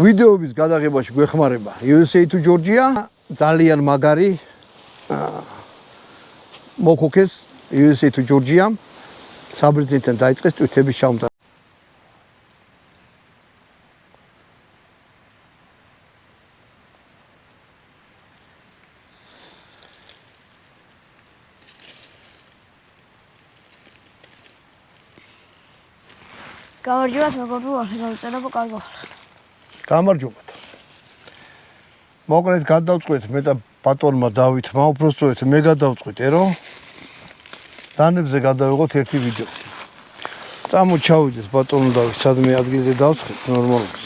ვიდეოების გადაღებაში გვეხმარება USA to Georgia ძალიან მაგარი მოქოქეს USA to Georgia საბრძნეთთან დაიწყეს ტვირთების ჩამოტანა. გამარჯობათ მეგობრებო, გამარჯობა კარგო. გამარჯობათ. მოკლედ გადავწყვეთ მე და ბატონმა დავითმა უბრალოდ მე გადავწყვით რომ დანებზე გადავიღოთ ერთი ვიდეო. წამოჩავიდეს ბატონო დავით, სადმე ადგილზე დავწყვეთ ნორმალურს.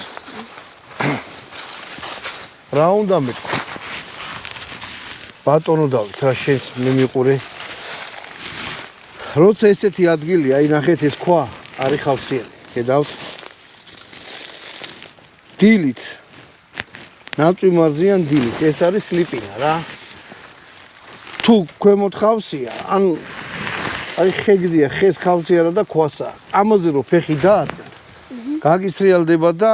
რა უნდა მეთქვა? ბატონო დავით, რა შენს მე მიყურე. როცა ესეთი ადგილია, აი ნახეთ ეს ქვა არის ხავსიანი. Gedavt. დილით. ნაწვიმარზიან დილით. ეს არის სლიპინა რა. თუ ქვემოთ ხავსია, ან აი ხეგდია, ხეს ხავსია რა და ქვასა. ამაზე რო ფეხი დაადგა. გაგისრიალდება და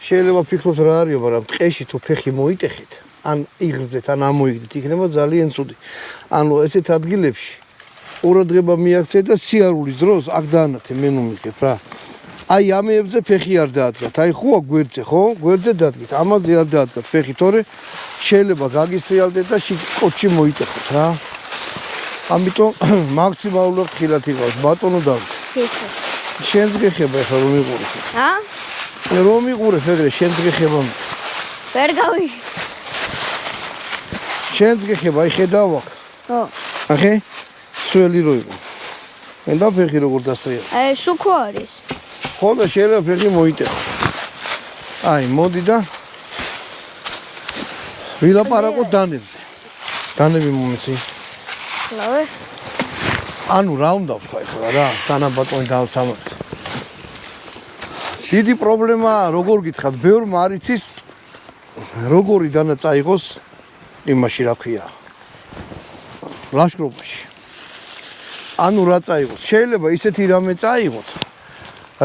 შეიძლება ფიქრობთ რა არისო, მაგრამ ტყეში თუ ფეხი მოიტეხეთ, ან იღრძეთ, ან ამოიგდეთ, იქნება ძალიან ცუდი. ანუ ესეთ ადგილებში ყურადღება მიაქცეთ და სიარულის დროს აქ დაანათე მე ნუ მიგებ რა. აი ამეებზე ფეხი არ დაადგათ. აი ხოა გვერდზე, ხო? გვერდზე დადგეთ. ამაზე არ დაადგათ ფეხი, თორე შეიძლება გაგისრიალდეთ და კოჩი მოიტეხოთ რა. ამიტომ მაქსიმალურად ხილად იყავს ბატონო დავით. ესა. შენს გეხება ახლა რომ მიყურე. რომ მიყურე ეგრე შენს გეხება. ვერ გავი. შენს გეხება, აი ხედავ აქ. ხო. ახე? სველი რო იყო. მე და ფეხი როგორ დასრია. აი სუქო არის. ხო და შეიძლება ფეხი მოიტეხო. აი მოდი და ვილაპარაკოთ დანებზე. დანები მომეცი. ლავე. ანუ რა უნდა ვთქვა ახლა რა, სანამ ბატონი დავსამართლე. დიდი პრობლემა როგორ გითხათ, ბევრმა არ იცის როგორი დანა წაიღოს იმაში რა ქვია. ლაშქრობაში. ანუ რა წაიღოთ? შეიძლება ისეთი რამე წაიღოთ,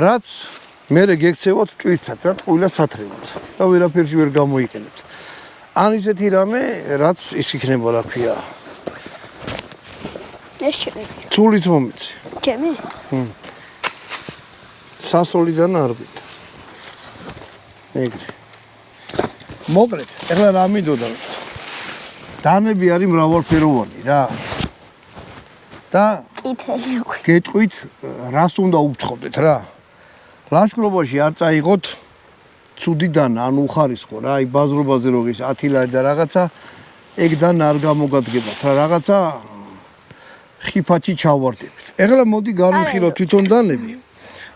რაც მერე გექცევოთ ტვირთად და ყვილა სათრევად და ვერაფერში ვერ გამოიყენებთ. ან ისეთი რამე, რაც ის იქნება რა ქვია. ეს ჩემი. ცულიც მომიცი. ჩემი? სასოლიდან არ გვიდა. ეგრე. მოკლედ, ეხლა რა მინდოდა? დანები არის მრავალფეროვანი რა. და გეტყვით რას უნდა უთხოვდეთ რა. ლაშქრობაში არ წაიღოთ ცუდი დანა, ანუ უხარისხო რა, აი ბაზრობაზე როგის 10 ლარი და რაღაცა ეგ დანა არ გამოგადგებათ რა, რაღაცა ხიფათი ჩავარდებით. ეხლა მოდი განვიხილოთ თვითონ დანები.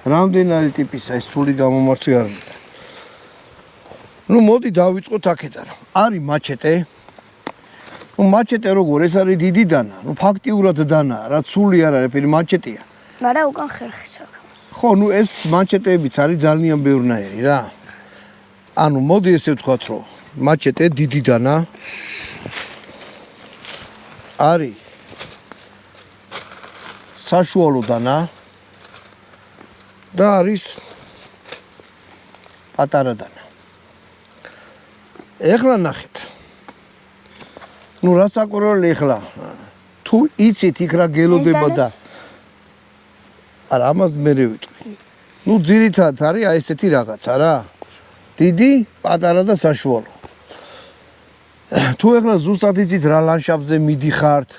რამდენი ტიპისა ეს სული გამომართვი არ მინდა. ნუ მოდი დავიწყოთ აქედან. არის მაჩეტე. ნუ მაჩეტე როგორ ეს არის დიდი დანა. ნუ ფაქტიურად დანაა, რაც სული არ არის, პირი მაჩეტია. მაგრამ უკან ხერხიც აქვს. ხო, ნუ ეს მაჩეტეებიც არის ძალიან ბევრნაირი რა. ანუ მოდი ესე ვთქვათ, რომ მაჩეტე დიდი დანა არის საშუალო დანა და არის პატარა დანა. ეხლა ნახეთ. ნუ რა საკურველი ეხლა თუ იცით იქ რა გელოდება და არა ამას მე ვიტყვი. ნუ ძირითადად არის აი ესეთი რაღაცა რა. დიდი, პატარა და საშუალო. თუ ეხლა ზუსტად იცით რა ლანდშაფტზე მიდიხართ,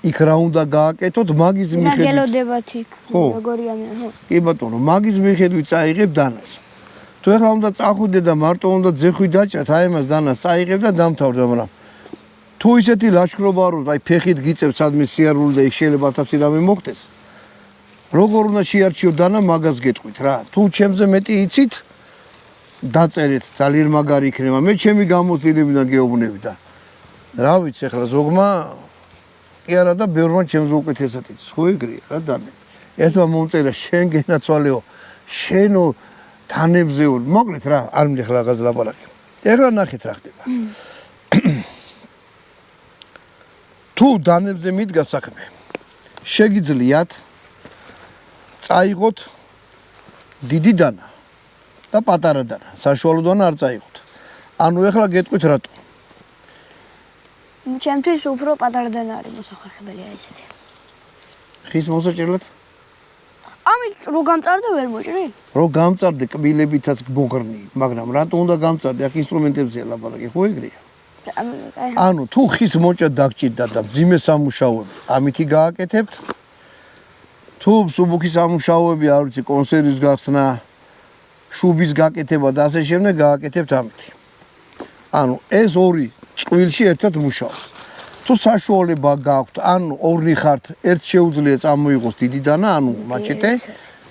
იქ რა უნდა გააკეთოთ, მაგის მიხედვით. რა გელოდებათ იქ? როგორია ხო? კი ბატონო, მაგის მიხედვით წაიღებ დანას. თუ ეხლა უნდა წახვიდე და მარტო უნდა ძეხვი დაჭრათ, აი ამას დანას წაიღებ და დამთავრდა, მაგრამ თუ ისეთი ლაშქრობა რო აი ფეხით გიწევ სადმე სიარული და იქ შეიძლება 1000 რამე მოხდეს. როგორ უნდა შეარჩიო დანა მაგას გეტყვით რა. თუ ჩემზე მეტი იცით, დაწერეთ, ძალიან მაგარი იქნება. მე ჩემი გამოცდილებიდან გეუბნები და რა ვიცი ახლა ზოგმა კი არა და ბევრმა ჩემზე უკეთესად იცის. ხო ეგრეა რა დანა. ერთმა მომწერა შენ გენაცვალეო, შენო დანებზე მოკლედ რა, არ მინდა ახლა რაღაც ლაპარაკი. ეხლა ნახეთ რა ხდება. თუ დანებზე მიდგა საქმე, შეგიძლიათ წაიღოთ დიდი დანა. და პატარა დანა. საშუალო დანა არ წაიღოთ. ანუ ეხლა გეტყვით რატო? ჩემთვის უფრო პატარა დანა არის მოსახერხებელი აი ესეთი. ხის მოსაჭრელად? ამით რო გამწარდა ვერ მოჭრი? რო გამწარდე კბილებითაც მოგრნი, მაგრამ რატო უნდა გამწარდე? აქ ინსტრუმენტებზეა ლაპარაკი, ხო ეგრეა? ანუ თუ ხის მოჭა დაგჭირდა და მძიმე სამუშაოები, ამითი გააკეთებთ. თუ მსუბუქი სამუშაოები, არ ვიცი, კონსერვის გახსნა, შუბის გაკეთება და ასე შემდეგ გააკეთებთ ამითი. ანუ ეს ორი წყვილში ერთად მუშაობს. თუ საშუალება გაქვთ, ანუ ორნი ხართ, ერთ შეუძლია წამოიღოს დიდი დანა, ანუ მაჩეტე,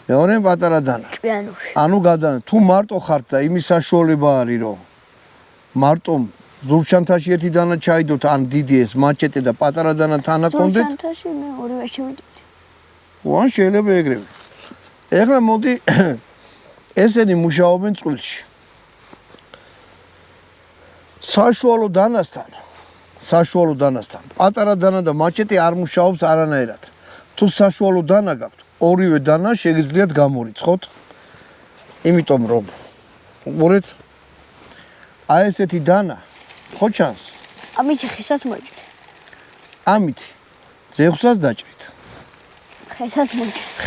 მეორე პატარა დანა. ჭკვიანური. ანუ გადანა, თუ მარტო ხართ და იმის საშუალება არის, რომ მარტო ზურჩანთაში ერთი დანა ჩაიდოთ, ან დიდი ეს მაჩეტე და პატარა დანა თანაქონდეთ. ზურჩანთაში მე ორივე შევიდოდი. უან შეიძლება ეგრევე. ეხლა მოდი ესენი მუშაობენ წყვილში. საშუალო დანასთან პატარა დანა და მაჩეტე არ მუშაობს არანაირად. თუ საშუალო დანა გაქვთ, ორივე დანა შეგიძლიათ გამორიცხოთ. იმიტომ რომ უყურეთ აი ესეთი დანა ხო ჩანს? ამით ხისაც მოჭრი. ამით ძეხსაც დაჭრით.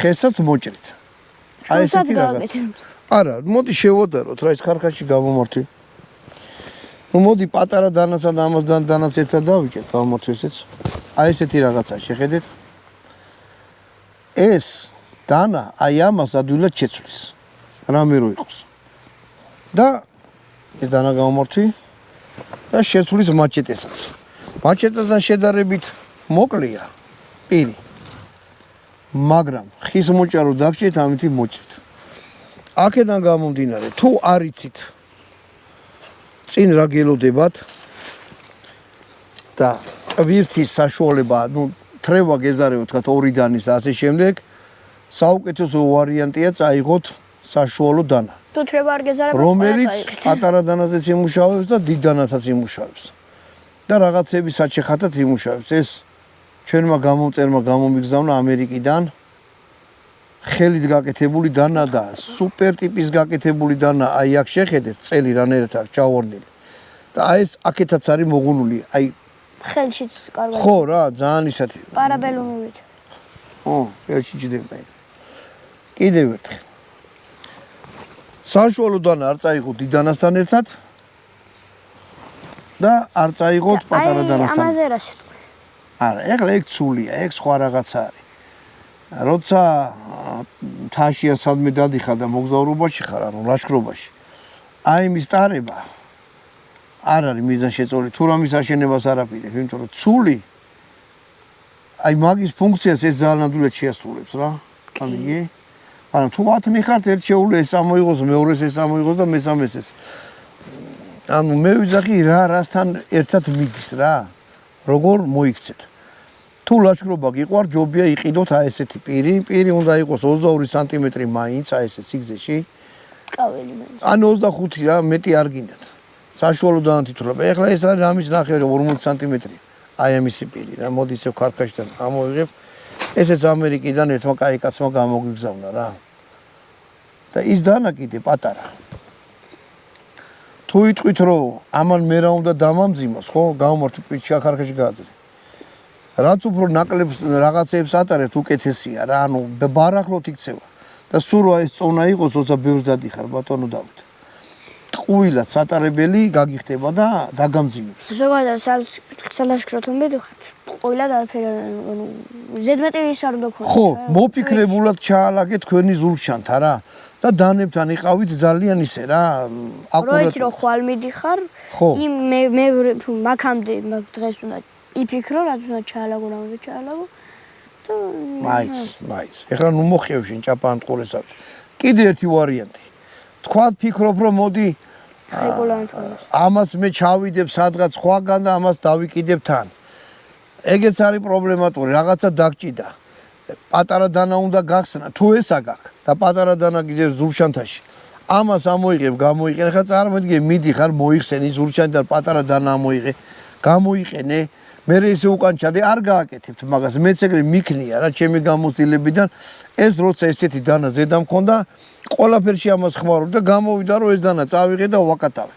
ხესაც მოჭრით. აი ესეთი რაღაც. არა, მოდი შევადაროთ რა ის ქარქაში გამომართვი. ნუ მოდი პატარა დანასა და ამას დანას ერთად დავიჭერთ, გამომართვი ესეც. აი ესეთი რაღაცა შეხედეთ. ეს დანა აი ამას ადვილად შეცვლის. რამე რო იყოს. და ეს დანა გამომართვი და შეცვლის მაჩეტესაც. მაჩეტესთან შედარებით მოკლეა პირი. მაგრამ ხის მოჭა რო დაგჭირთ, ამითი მოჭრით. აქედან გამომდინარე, თუ არ იცით წინ რა გელოდებათ და ტვირთის საშუალება, ნუ თრევა გეზარევთ, თქვა ორი დანის ასე შემდეგ, საუკეთესო ვარიანტია წაიღოთ საშუალო დანა. თუ თრევა არ გეზარებთ, რომელიც პატარა დანაზეც იმუშავებს და დიდ დანათაც იმუშავებს. და რაღაცების საჩეხათაც იმუშავებს. ეს ჩვენმა გამომწერმა გამომიგზავნა ამერიკიდან ხელით გაკეთებული დანა და სუპერ ტიპის გაკეთებული დანა, აი აქ შეხედეთ, წელი რანაირად აქვს ჩავარდნილი. და აი ეს აქეთაც არის მოგონული, აი ხელშიც კარგად. ხო რა, ძალიან ისეთი. პარაბელუმივით. ო, ხელში ჭდება. კიდევ ერთხელ. საშუალო დანა არ წაიღოთ დიდ დანასთან ერთად და არ წაიღოთ პატარა დანასთან. ამაზე რა შეტყვი? არა, ეხლა ეგ ცულია, ეგ სხვა რაღაცა არის. როცა თაშია სადმე დადიხარ და მოგზაურობაში ხარ, ანუ ლაშქრობაში. აი იმის ტარება არ არის მიზანშეწონილი, თუ რამის აშენებას არაპირებ, იმიტომ რომ ცული აი მაგის ფუნქციას ეს ძალიან ადვილად შეასრულებს რა. ამიგე? ანუ თუ 10 ხართ, ერთ შეუძლია ეს ამოიღოს, მეორეს ეს ამოიღოს და მესამეს ეს. ანუ მე ვიძახი რა რასთან ერთად მიდის რა. როგორ მოიქცეთ. თუ ლაშქრობა გიყვარ, ჯობია იყიდოთ აი ესეთი პირი უნდა იყოს 22 სანტიმეტრი მაინც აი ესე სიგზეში. კაველი მაინც. ან 25 რა, მეტი არ გინდათ. საშუალო დანათითულება. ეხლა ეს არის ამის ნახევარი 40 სანტიმეტრი. აი ამისი პირი რა, მოდი ისევ ქარქაშიდან ამოვიღებ. ესეც ამერიკიდან ერთმა კაი კაცმა გამოგიგზავნა რა. და ის დანა კიდე პატარა. თუ იტყვით რომ ამან მე რა უნდა დამამძიმოს, ხო, გამომართვი პირში ქარქაში გააძრე. რაც უფრო ნაკლებს რაღაცეებს ატარებთ, უკეთესია რა, ანუ ბარახლოთ იქცევა. და სულ რა ეს წონა იყოს, როცა ბევრს დადიხარ, ბატონო დავით. ტყუილად სატარებელი გაგიხდება და დაგამძიმებს. ზოგადად სალაშქროთ მიდიხართ. ტყუილად არაფერი ზედმეტი ის არ უნდა გქონდეს. ხო, მოფიქრებულად ჩაალაგეთ თქვენი ზურგჩანთა რა. და დანებთან იყავით ძალიან ისე რა, აკურატულად. რო ხვალ მიდიხარ, იმ მე მაგამდე დღეს უნდა იფიქრო, რაც უნდა ჩაალაგო, რა უნდა ჩაალაგო. და მაიც. ეხლა ნუ მოხევ შენ ჭაპანტყურეს აქვს. კიდე ერთი ვარიანტი. თქვათ ფიქრობ რომ მოდი ამას მე ჩავიდებ სადღაც სხვაგან და ამას დავიკიდებ თან. ეგეც არის პრობლემატური, რაღაცა დაგჭიდა. პატარა დანა უნდა გახსნა, თუ ეს აგაკ და პატარა დანა გიძებს ზურჩანთაში. ამას ამოიღებ, გამოიყენე, ხა წარმოიდგინე, მიდიხარ, მოიხსენი ზურჩანთიდან პატარა დანა ამოიღე, გამოიყენე, მე ისე უკან ჩადე არ გააკეთებთ მაგას მეც ეგრე მიქნია რა ჩემი გამოცდილებიდან ეს როცა ესეთი დანა ზედა მქონდა ყველაფერში ამას ხმარობ და გამოვიდა რომ ეს დანა წავიღე და ვაკატავე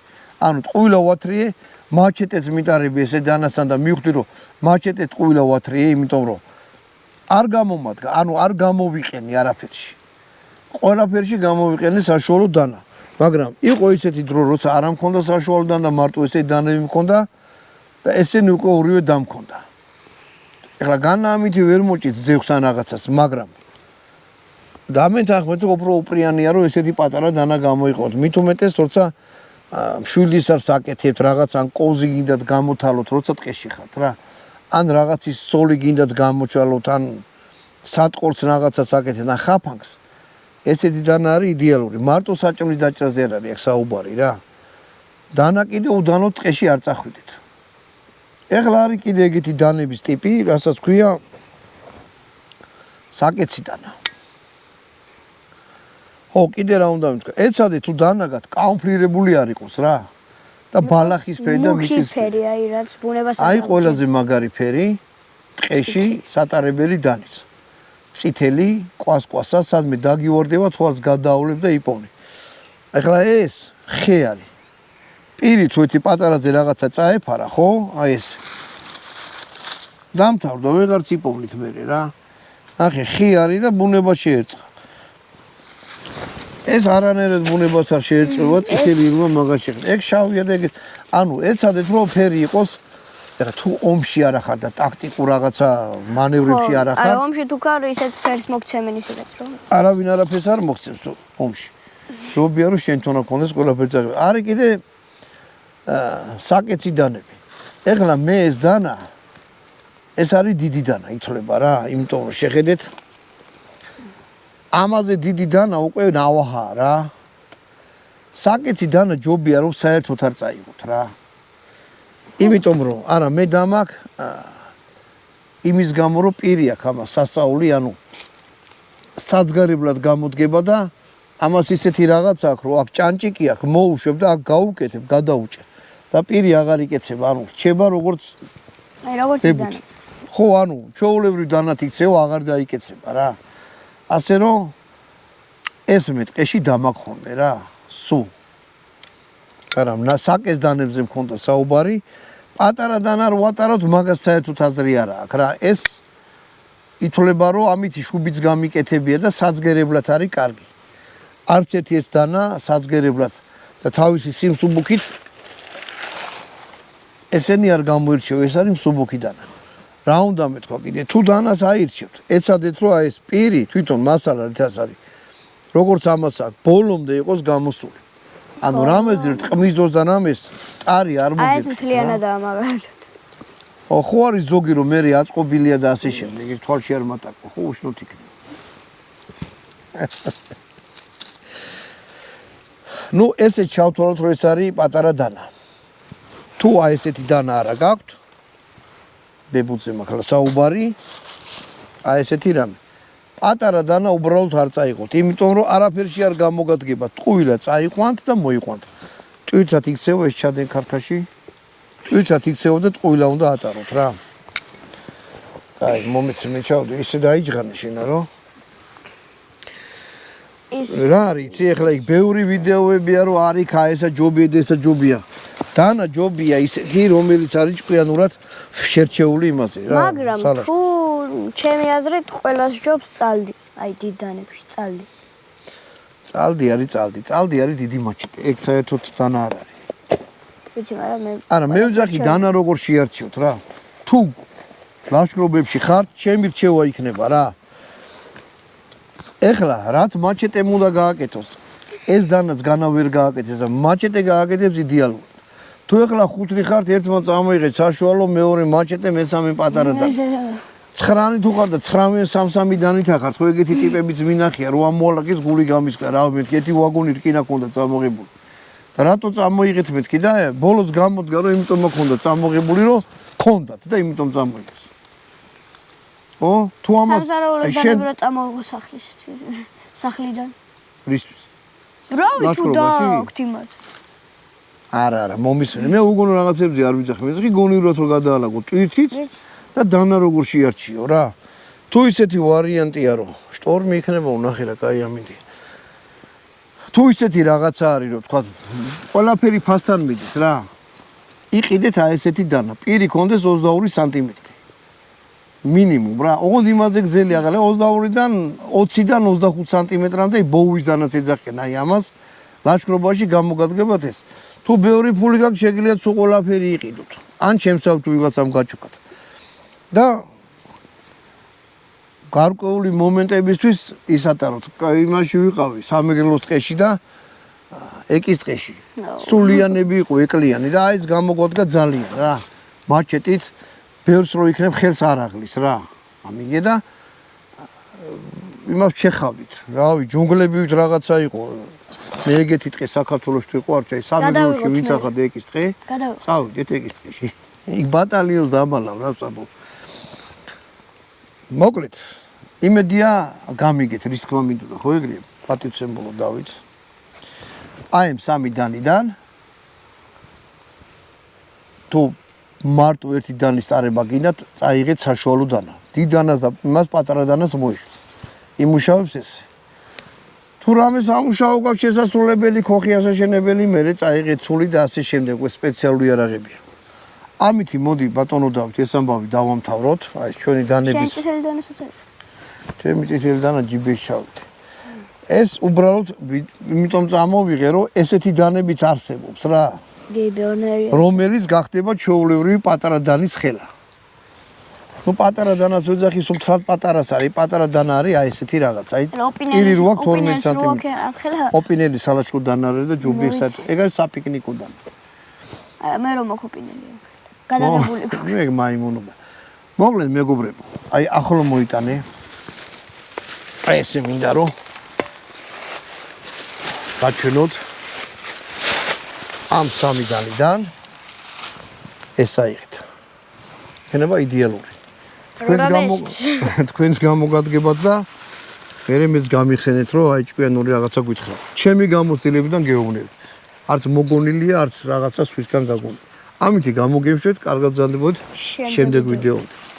ანუ ტყუილა ვათრიე მაჩეტეც მიტარები ესე დანასთან და მივხვდი რომ მაჩეტე ტყუილა ვათრიე იმიტომ რომ არ გამომადგა ანუ არ გამოვიყენე არაფერში ყველაფერში გამოვიყენე საშუალო დანა მაგრამ იყო ისეთი დრო როცა არ მქონდა საშუალო დანა და მარტო ესე დანები მქონდა და ესენი უკვე ორივე დამქონდა ეხლა განამითი ვერ მოჭით ძევს ან რაღაცას მაგრამ დამეთანხმეთ რომ უფრო უპრიანია რომ ესეთი პატარა დანა გამოიყოთ მით უმეტეს როცა მშვილდის არ საკეთებთ რაღაც ან კოვზი გინდათ გამოთალოთ როცა ტყეში ხართ რა ან რაღაცის სოლი გინდათ გამოჩალოთ ან სატყორს რაღაცას აკეთეთ ან ხაფანგს ესეთი დანა არის იდეალური მარტო საჭმლის დაჭრაზე არ არის აქ საუბარი რა დანა კიდე უდანოდ ტყეში არ წახვიდეთ ეხლა არის კიდე ეგეთი დანების ტიპი რასაც ქვია საკეცი დანა ხო კიდე რა უნდა მითქვა ეცადე თუ დანაგად კამფლირებული არ იყოს რა და ბალახის ფერი და მიწის ფერი აი რაც ბუნებას აი ყველაზე მაგარი ფერი ტყეში სატარებელი დანის წითელი კვასკვასა სადმე დაგივარდება თვალს გადაავლებ და იპოვნე ეხლა ეს ხე არის პირი თუ ერთი პატარაზე რაღაცა წაეფარა ხო აი ეს დამთავრდა ვეღარც იპოვნით მერე რა ახე ხე არის და ბუნება შეერწყა ეს არანაირად ბუნებას არ შეერწყება წითელი ირმა მაგას შეხედა ეგ შავია და ეგ ანუ ეცადეთ რომ ფერი იყოს ეხლა თუ ომში არ ახარ და ტაქტიკურ რაღაცა მანევრებში არ ახარ აი ომში თუ ხარ ისეთ ფერს მოგცემენ ისედაც რომ არავინ არაფერს არ მოგცემს ომში ჯობია რომ შენ თონა ქონდეს ყველაფერი წაგება არის კიდე საკეცი დანები ეხლა მე ეს დანა ეს არის დიდი დანა ითვლება რა იმიტომ რომ შეხედეთ ამაზე დიდი დანა უკვე ნავაჰა რა საკეცი დანა ჯობია რომ საერთოდ არ წაიღოთ რა იმიტომ რომ არა მე დამაკ იმის გამო რომ პირი აქვს ამას სასაული ანუ საძგარებლად გამოდგება და ამას ისეთი რაღაც აქვს რომ აქ ჭანჭიკი აქვს მოუშვებ და აქ გაუკეთებ გადაუჭერ და პირი აღარ იკეცება ანუ რჩება როგორც აი როგორც დანა ხო ანუ ჩვეულებრივ დანათ იქცევა აღარ დაიკეცება რა ასე რომ ეს მე ტყეში დამაგხონე რა სუ არა საკეს დანებზე მქონდა საუბარი პატარა დანა რო ვატაროთ მაგას საერთოდ აზრი არა აქვს რა ეს ითვლება რომ ამითი შუბიც გამიკეთებია და საძგერებლად არის კარგი არც ერთი ეს დანა საძგერებლად და თავისი სიმსუბუქით ესენი არ გამოირჩევა ეს არის მსუბუქი დანა რა უნდა მეთქვა კიდე თუ დანას აირჩევთ ეცადეთ რომ აი ეს პირი თვითონ მასალა რითაც არის როგორც ამას აქვს ბოლომდე იყოს გამოსული ანუ რამეს რტყმის დროს და რამეს ტარი არ მოგიყვება აი ეს მთლიანადაა მაგალითად ხო არის ზოგი რომ მე აწყობილია და ასე შემდეგ ეგ თვალში არ მატაკო ხო უშნოთ იქნება ნუ ესე ჩავთვალოთ რომ ეს არის პატარა დანა თუ აი ესეთი დანა არა გაქვთ ბებუძე მაგალითად საუბარი აი ესეთი რამე პატარა დანა უბრალოდ არ წაიღოთ იმიტომ რომ არაფერში არ გამოგადგება ტყუილა წაიყვანთ და მოიყვანთ ტვირთად იქცევა ეს ჩადენ ქარქაში ტვირთად იქცევა და ტყუილა უნდა ატაროთ რა აი მომეცი მე ჩავდი ისე დაიჯღანე შენა რომ რა არის ეხლა იქ ბევრი ვიდეოებია რომ არის ხა ესა ჯობია და ესა ჯობია დანა ჯობია ისეთი რომელიც არის ჭკვიანურად შერჩეული იმაზე რა მაგრამ თუ ჩემი აზრით ყველას ჯობს წალდი აი დიდ დანებში წალდი წალდი არის დიდი მაჩეტე ეგ საერთოდ დანა არ არის ვიცი მაგრამ მე არა მე ვძახი დანა როგორ შეარჩიოთ რა თუ ლაშქრობებში ხართ ჩემი რჩევა იქნება რა ეხლა რაც მაჩეტემ უნდა გააკეთოს ეს დანაც განა ვერ გააკეთეს და მაჩეტე გააკეთებს იდეალურად თუ ეხლა ხუთი ხართ ერთმა წამოიღეთ საშუალო მეორე მაჩეტე მესამე პატარა და 9 თუ ხარ და 9-3 დანით ახართ ხო ეგეთი ტიპებიც მინახია რომ ამოალაგეს გული გამისკდა რა მეთქი ერთი ვაგონი რკინა ქონდა წამოღებული და რატო წამოიღეთ მეთქი და ბოლოს გამოდგა რომ იმიტომ მაქონდა წამოღებული რომ ქონდათ და იმიტომ წამოიღეს ო თუ ამას შენ რა წამოიღო სახლიდან რისთვის რა ვიცი და აქტიმად არა, მომისმენი. მე უგონო რაღაცებზე არ ვიძახი. მე ზღი გონივრად რომ გადაალაგო ტვირთით და დანა როგორ შეარჩიო რა. თუ ისეთი ვარიანტია რომ შტორმი იქნება უნახე რა, კაი ამინდი. თუ ისეთი რაღაცა არის რომ თქვა ყველაფერი ფასთან მიდის რა. იყიდეთ აი ესეთი დანა. პირი კონდეს 22 სანტიმეტრი. მინიმუმ რა. ოღონდ იმაზე გზელი აღარა 22-დან 20-დან 25 სანტიმეტრამდე ბოუის დანაც ეძახიან აი ამას. ლაშქრობაში გამოგადგებათ ეს. თუ ბევრი ფული გაქვს შეგიძლიათ სულ ყველაფერი იყიდოთ. ან შემსავთ ვიღაცამ გაჩუქათ. და გარკვეული მომენტებისთვის ისატაროთ. იმაში ვიყავი სამეგრელოს ტყეში და ეკის ტყეში. სულიანები იყო ეკლიანი და აი ეს გამოგვადგა ძალიან რა. მაჩეტით ბევრს რო იქნებ ხელს არ აღლის რა. ამიგე და იმას შეხავით. რავი, ჯუნგლებივით რაღაცა იყო. მე ეგეთი ტყე საქართველოს თუ იყო არც აი სამეგრელოში ვინც ახლა ეკის ტყე. წავიდეთ ეკის ტყეში. იქ ბატალიონს დამალავ რა საბო. მოკლედ იმედია გამიგეთ რის თქმა მინდოდა ხო ეგრეა პატივცემულო დავით აი ამ სამი დანიდან თუ მარტო ერთი დანის წარება გინდათ წაიღეთ საშუალო დანა დიდ დანას და იმას პატარა დანას მოიშვით იმუშავებს ეს თუ რამეს ამუშავო გაქვს შესასრულებელი ხოხი ასაშენებელი მერე წაიღეთ სული და ასე შემდეგ ეს სპეციალური იარაღებია ამითი მოდი ბატონო დავით ეს ამბავი დავამთავროთ აი ჩვენი დანების ჩემი წითელი დანა ჯიბეში ჩავით ეს უბრალოდ იმიტომ წამოვიღე რომ ესეთი დანებიც არსებობს რა რომელიც გახდება ჩვეულებრივი პატარა დანის ხელა ნუ პატარა დანას ვეძახი სულ პატარას არის პატარა დანა არის აი ესეთი რაღაც აი პირი რო აქვს 12 სანტიმეტრი ოპინელი სალაშქრო დანა არის და ჯობი ეგ არის საფიკნიკო დანა მე რომ მოხოპინელი გადაღებული მე მაიმუნობა მოკლედ მეგობრებო აი ახლა მოიტანე აი ესე მინდა რომ გაჩვენოთ ამ სამი დანიდან ეს აიღეთ იქნება იდეალური თქვენს გამოგადგებათ და მერე მეც გამიხსენეთ რომ აი ჭკვიანური რაღაცა გვითხრა ჩემი გამოცდილებიდან გეუბნებით არც მოგონილია არც რაღაცა სხვისგან გაგონი ამითი გამოგევშვით კარგად ბრძანდებოდეთ შემდეგ ვიდეოებში